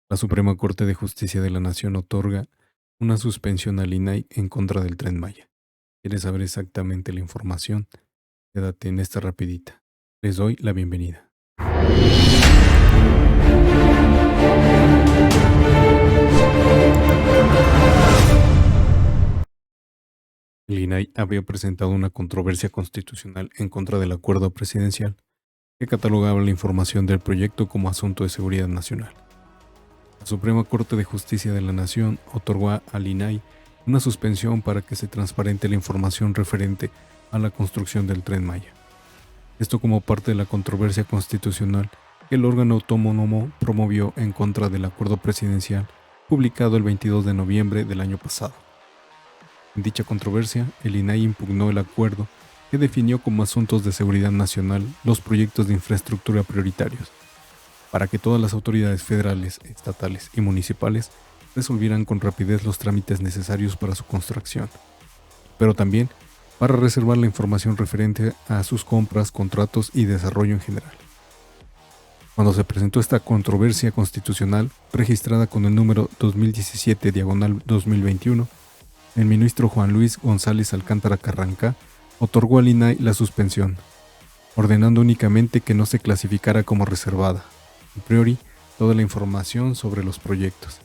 La Suprema Corte de Justicia de la Nación otorga una suspensión al INAI en contra del Tren Maya. ¿Quieres saber exactamente la información? Quédate en esta rapidita. Les doy la bienvenida. El INAI había presentado una controversia constitucional en contra del acuerdo presidencial que catalogaba la información del proyecto como asunto de seguridad nacional. La Suprema Corte de Justicia de la Nación otorgó al INAI una suspensión para que se transparente la información referente a la construcción del Tren Maya. Esto como parte de la controversia constitucional que el órgano autónomo promovió en contra del acuerdo presidencial publicado el 22 de noviembre del año pasado. En dicha controversia, el INAI impugnó el acuerdo que definió como asuntos de seguridad nacional los proyectos de infraestructura prioritarios, para que todas las autoridades federales, estatales y municipales resolvieran con rapidez los trámites necesarios para su construcción, pero también para reservar la información referente a sus compras, contratos y desarrollo en general. Cuando se presentó esta controversia constitucional, registrada con el número 2017-2021, el ministro Juan Luis González Alcántara Carranca otorgó al INAI la suspensión, ordenando únicamente que no se clasificara como reservada, a priori, toda la información sobre los proyectos.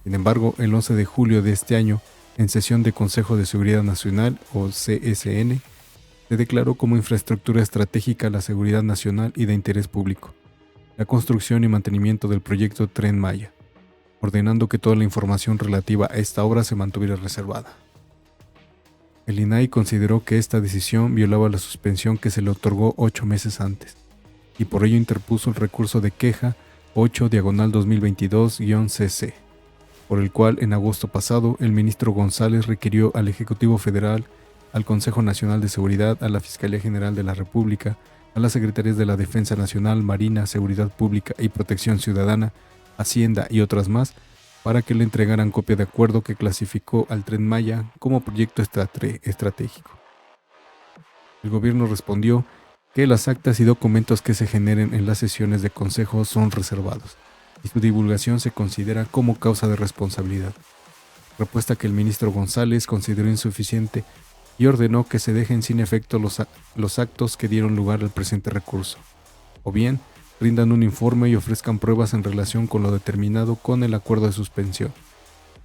Sin embargo, el 11 de julio de este año, en sesión de Consejo de Seguridad Nacional, o CSN, se declaró como infraestructura estratégica la seguridad nacional y de interés público, la construcción y mantenimiento del proyecto Tren Maya, ordenando que toda la información relativa a esta obra se mantuviera reservada. El INAI consideró que esta decisión violaba la suspensión que se le otorgó 8 meses antes, y por ello interpuso el recurso de queja 8/2022-CC, por el cual en agosto pasado el ministro González requirió al Ejecutivo Federal, al Consejo Nacional de Seguridad, a la Fiscalía General de la República, a las Secretarías de la Defensa Nacional, Marina, Seguridad Pública y Protección Ciudadana, Hacienda y otras más, para que le entregaran copia de acuerdo que clasificó al Tren Maya como proyecto estratégico. El gobierno respondió que las actas y documentos que se generen en las sesiones de consejo son reservados y su divulgación se considera como causa de responsabilidad, respuesta que el ministro González consideró insuficiente y ordenó que se dejen sin efecto los actos que dieron lugar al presente recurso, o bien rindan un informe y ofrezcan pruebas en relación con lo determinado con el acuerdo de suspensión,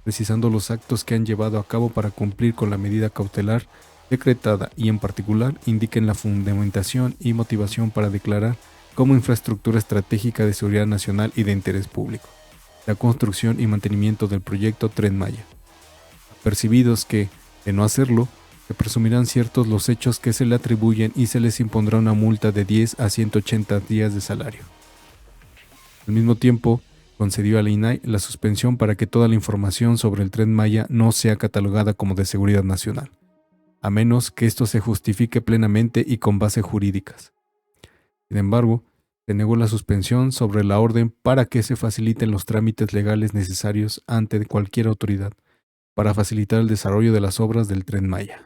precisando los actos que han llevado a cabo para cumplir con la medida cautelar decretada y en particular indiquen la fundamentación y motivación para declarar como infraestructura estratégica de seguridad nacional y de interés público la construcción y mantenimiento del proyecto Tren Maya. Percibidos que, de no hacerlo, se presumirán ciertos los hechos que se le atribuyen y se les impondrá una multa de 10 a 180 días de salario. Al mismo tiempo, concedió al INAI la suspensión para que toda la información sobre el Tren Maya no sea catalogada como de seguridad nacional, a menos que esto se justifique plenamente y con bases jurídicas. Sin embargo, se negó la suspensión sobre la orden para que se faciliten los trámites legales necesarios ante cualquier autoridad para facilitar el desarrollo de las obras del Tren Maya.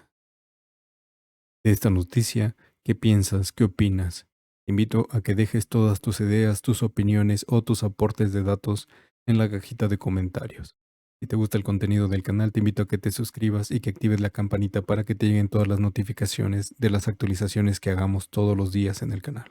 De esta noticia, ¿qué piensas? ¿Qué opinas? Te invito a que dejes todas tus ideas, tus opiniones o tus aportes de datos en la cajita de comentarios. Si te gusta el contenido del canal, te invito a que te suscribas y que actives la campanita para que te lleguen todas las notificaciones de las actualizaciones que hagamos todos los días en el canal.